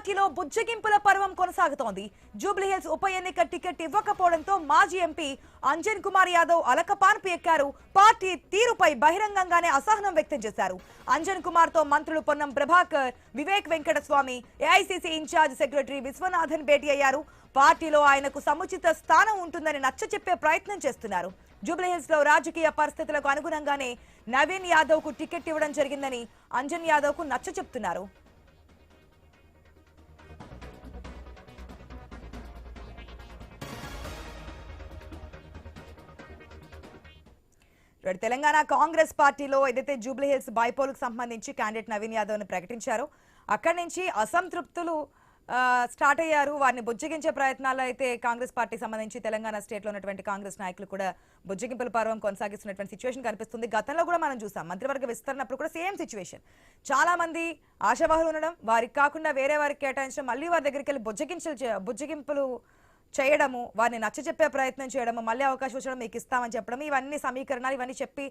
పార్టీలో బుజ్జగింపుల పర్వం కొనసాగుతోంది. జూబ్లీహిల్స్ ఉప ఎన్నిక టికెట్ ఇవ్వకపోవడంతో మాజీ ఎంపీ అంజన్ కుమార్ యాదవ్ అలకపాన్పు ఎక్కారు. పార్టీ తీరుపై బహిరంగంగానే అసహనం వ్యక్తం చేశారు. అంజన్ కుమార్ తో మంత్రులు Ponnam Prabhakar, Vivek Venkataswamy, AICC in charge secretary Vishwanathan భేటీ అయ్యారు. పార్టీలో ఆయనకు సముచిత స్థానం ఉంటుందని నచ్చచెప్పే ప్రయత్నం చేస్తున్నారు. జూబ్లీహిల్స్ లో రాజకీయ పరిస్థితులకు అనుగుణంగానే నవీన్ యాదవ్ కు టికెట్ ఇవ్వడం జరిగిందని అంజన్ యాదవ్ కు నచ్చచెప్తున్నారు. తెలంగాణ కాంగ్రెస్ పార్టీలో ఏదైతే జూబ్లీహిల్స్ బైపోల్ కు సంబంధించి క్యాండిడేట్ నవీన్ యాదవ్ ని ప్రకటించారో అక్కడి నుంచి అసంతృప్తులు స్టార్ట్ అయ్యారు. వారిని బుజ్జగించే ప్రయత్నాలు అయితే కాంగ్రెస్ పార్టీకి సంబంధించి తెలంగాణ స్టేట్ లో ఉన్నటువంటి కాంగ్రెస్ నాయకులు కూడా బుజ్జగింపుల పర్వం కొనసాగిస్తున్నటువంటి సిచ్యువేషన్ కనిపిస్తుంది. గతంలో కూడా మనం చూసాం, మంత్రివర్గ విస్తరణప్పుడు కూడా సేమ్ సిచ్యువేషన్. చాలా మంది ఆశావాహులు ఉండడం, వారికి కాకుండా వేరే వారికి కేటాయించడం, మళ్ళీ వారి దగ్గరికి వెళ్ళి బుజ్జగింపులు చేయడము, వారిని నచ్చచెప్పే ప్రయత్నం చేయడము, మళ్ళీ అవకాశం వచ్చడం మీకు ఇస్తామని చెప్పడం, ఇవన్నీ సమీకరణాలు ఇవన్నీ చెప్పి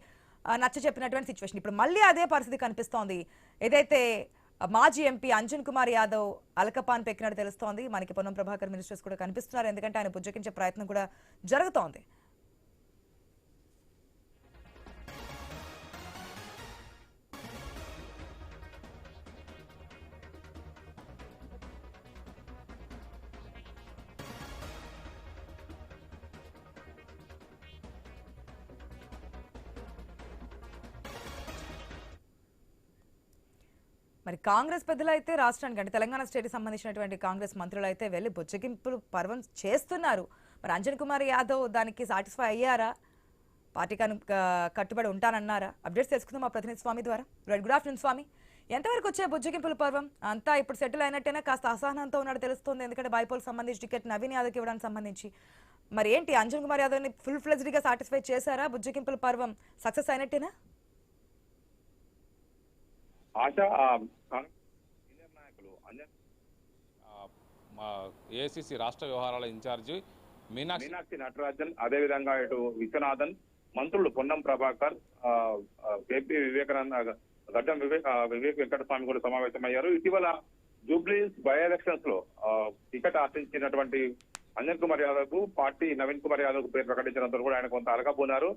నచ్చచెప్పినటువంటి సిచ్యువేషన్. ఇప్పుడు మళ్ళీ అదే పరిస్థితి కనిపిస్తోంది. ఏదైతే మాజీ ఎంపీ అంజన్ కుమార్ యాదవ్ అలకపాన్ పెక్కినట్టు తెలుస్తోంది. మనకి పొన్నం ప్రభాకర్ మినిస్టర్స్ కూడా కనిపిస్తున్నారు, ఎందుకంటే ఆయన బుజ్జగించే ప్రయత్నం కూడా జరుగుతోంది. మరి కాంగ్రెస్ పెద్దలు అయితే రాష్ట్రానికి అంటే తెలంగాణ స్టేట్కి సంబంధించినటువంటి కాంగ్రెస్ మంత్రులు అయితే వెళ్ళి బుజ్జగింపులు పర్వం చేస్తున్నారు. మరి అంజన్ కుమార్ యాదవ్ దానికి సాటిస్ఫై అయ్యారా? పార్టీకి కట్టుబడి ఉంటానన్నారా? అప్డేట్స్ తెలుసుకుందాం మా ప్రతినిధి స్వామి ద్వారా. గుడ్ ఆఫ్టర్నూన్ స్వామి, ఎంతవరకు వచ్చే బుజ్జగింపుల పర్వం? అంతా ఇప్పుడు సెటిల్ అయినట్టేనా? కాస్త అసహనంతో ఉన్నాడు తెలుస్తుంది, ఎందుకంటే బైపోల్ సంబంధించి టికెట్ నవీన్ యాదవ్కి ఇవ్వడానికి సంబంధించి. మరి ఏంటి, అంజన్ కుమార్ యాదవ్ని ఫుల్ ఫ్లెజ్డ్గా సాటిస్ఫై చేశారా? బుజ్జగింపుల పర్వం సక్సెస్ అయినట్టేనా? సీనియర్ నాయకులు ఏఐసీసీ రాష్ట్ర వ్యవహారాల ఇన్ఛార్జి మీనాక్షి నటరాజన్, అదేవిధంగా ఇటు విశ్వనాథన్, మంత్రులు పొన్నం ప్రభాకర్, కేపీ గడ్డం వివేక్ వెంకటస్వామి కూడా సమావేశమయ్యారు. ఇటీవల జూబ్లీహిల్స్ బై ఎలక్షన్స్ లో టికెట్ ఆశించినటువంటి అంజన్ కుమార్ యాదవ్ కు పార్టీ నవీన్ కుమార్ యాదవ్ కు పేరు ప్రకటించడంతో కూడా ఆయన కొంత అలకపోనారు.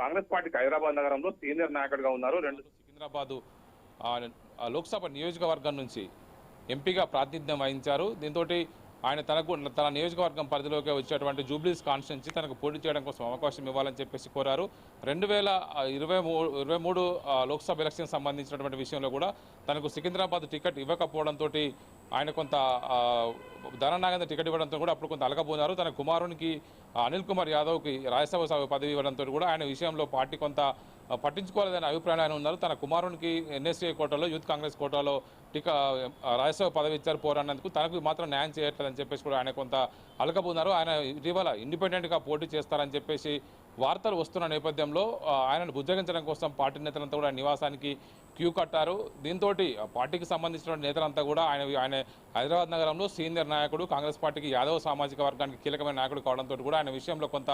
కాంగ్రెస్ పార్టీకి హైదరాబాద్ నగరంలో సీనియర్ నాయకుడిగా ఉన్నారు. సికింద్రాబాద్ లోక్సభ నియోజకవర్గం నుంచి ఎంపీగా ప్రాతినిధ్యం వహించారు. దీంతో ఆయన తన నియోజకవర్గం పరిధిలోకి వచ్చేటువంటి జూబ్లీహిల్స్ కాన్స్టిట్యున్సీ తనకు పోటీ చేయడం కోసం అవకాశం ఇవ్వాలని చెప్పేసి కోరారు. 2023 లోక్సభ ఎలక్షన్ సంబంధించినటువంటి విషయంలో కూడా తనకు సికింద్రాబాద్ టికెట్ ఇవ్వకపోవడంతో ఆయన కొంత ధననాగేంద్ర టికెట్ ఇవ్వడంతో కూడా అప్పుడు కొంత అలకపోనారు. తన కుమారునికి అనిల్ కుమార్ యాదవ్కి రాజ్యసభ పదవి ఇవ్వడంతో కూడా ఆయన విషయంలో పార్టీ కొంత పట్టించుకోలేదనే అభిప్రాయం ఆయన ఉన్నారు. తన కుమారునికి ఎన్ఎస్ఏ కోటాలో యూత్ కాంగ్రెస్ కోటాలో రాజ్యసభ పదవి ఇచ్చారు పోరాడినందుకు, తనకు మాత్రం న్యాయం చేయట్లేదని చెప్పేసి కూడా ఆయన కొంత అలకపోతున్నారు. ఆయన ఇటీవల ఇండిపెండెంట్గా పోటీ చేస్తారని చెప్పేసి వార్తలు వస్తున్న నేపథ్యంలో ఆయనను బుజ్జగించడం కోసం పార్టీ నేతలంతా కూడా నివాసానికి క్యూ కట్టారు. దీంతో పార్టీకి సంబంధించిన నేతలంతా కూడా ఆయన హైదరాబాద్ నగరంలో సీనియర్ నాయకుడు, కాంగ్రెస్ పార్టీకి యాదవ్ సామాజిక వర్గానికి కీలకమైన నాయకుడు కావడంతో కూడా ఆయన విషయంలో కొంత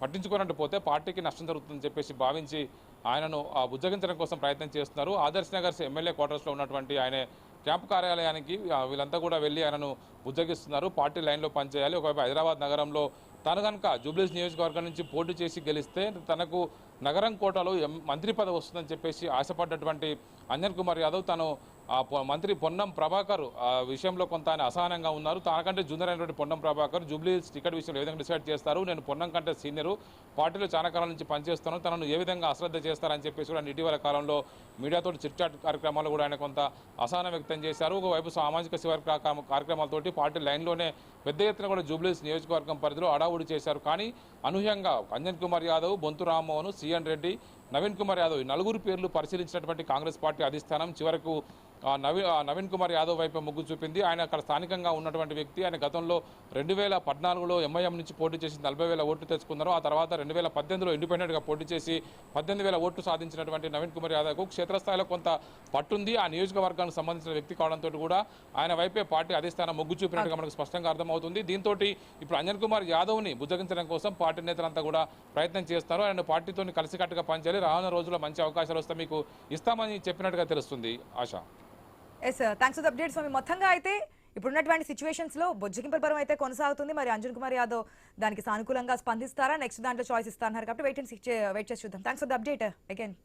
పట్టించుకున్నట్టు పోతే పార్టీకి నష్టం జరుగుతుందని చెప్పేసి భావించి ఆయనను బుజ్జగించడం కోసం ప్రయత్నం చేస్తున్నారు. ఆదర్శ్ నగర్ ఎమ్మెల్యే క్వార్టర్స్లో ఉన్నటువంటి ఆయన క్యాంపు కార్యాలయానికి వీళ్ళంతా కూడా వెళ్ళి ఆయనను బుజ్జగిస్తున్నారు. పార్టీ లైన్లో పనిచేయాలి. ఒకవైపు హైదరాబాద్ నగరంలో తను కనుక జూబ్లీహిల్స్ నియోజకవర్గం నుంచి పోటీ చేసి గెలిస్తే తనకు నగరం కోటాలో మంత్రి పదవి వస్తుందని చెప్పేసి ఆశపడ్డటువంటి అంజన్ కుమార్ యాదవ్ తను మంత్రి పొన్నం ప్రభాకర్ విషయంలో కొంత ఆయన అసహనంగా ఉన్నారు. తనకంటే జూనియర్ అయినటువంటి పొన్నం ప్రభాకర్ జూబ్లీహిల్స్ టికెట్ విషయంలో ఏ విధంగా డిసైడ్ చేస్తారు, నేను పొన్నం కంటే సీనియరు, పార్టీలో చాలా కాలం నుంచి పనిచేస్తాను, తనను ఏ విధంగా అశ్రద్ధ చేస్తారని చెప్పేసి కూడా ఇటీవల కాలంలో మీడియాతో చిట్చాట్ కార్యక్రమాలు కూడా ఆయన కొంత అసహనం వ్యక్తం చేశారు. ఒకవైపు సామాజిక సేవ కార్యక్రమాలతోటి పార్టీ లైన్లోనే పెద్ద ఎత్తున కూడా జూబ్లీహిల్స్ నియోజకవర్గం పరిధిలో అడావుడి చేశారు. కానీ అనూహ్యంగా అంజన్ కుమార్ యాదవ్, బొంతు రామ్మోహన్, సిఎన్ రెడ్డి, నవీన్ కుమార్ యాదవ్ ఈ నలుగురు పేర్లు పరిశీలించినటువంటి కాంగ్రెస్ పార్టీ అధిష్టానం చివరకు నవీన్ కుమార్ యాదవ్ వైపు మొగ్గు చూపింది. ఆయన అక్కడ స్థానికంగా ఉన్నటువంటి వ్యక్తి. ఆయన గతంలో 2014లో ఎంఐఎం నుంచి పోటీ చేసి 40,000 ఓట్లు తెచ్చుకున్నారు. ఆ తర్వాత 2018లో ఇండిపెండెంట్గా పోటీ చేసి 18,000 ఓట్లు సాధించినటువంటి నవీన్ కుమార్ యాదవ్కు క్షేత్రస్థాయిలో కొంత పట్టుంది. ఆ నియోజకవర్గానికి సంబంధించిన వ్యక్తి కావడంతో కూడా ఆయన వైపే పార్టీ అధిష్టానం మొగ్గు చూపినట్టుగా మనకు స్పష్టంగా అర్థమవుతుంది. దీంతో ఇప్పుడు అంజన్ కుమార్ యాదవ్ని బుజ్జగించడం కోసం పార్టీ నేతలంతా కూడా ప్రయత్నం చేస్తారు. ఆయన పార్టీతో కలిసికట్టుగా పనిచేయాలి, రానున్న రోజుల్లో మంచి అవకాశాలు వస్తే మీకు ఇస్తామని చెప్పినట్టుగా తెలుస్తుంది. Asha. Yes thanks for the update Swamy. మొత్తంగా అయితే ఇప్పుడున్నటువంటి సిచ్యువేషన్స్ లో బొజ్జగింపుల పరం అయితే కొనసాగుతుంది. మరి అంజన్ కుమార్ యాదవ్ దానికి సానుకూలంగా స్పందిస్తారా, నెక్స్ట్ దాంట్లో చాయిస్ ఇస్తారన్నారు కాబట్టి వెయిట్ చేసి చూద్దాం. Thanks for the update again.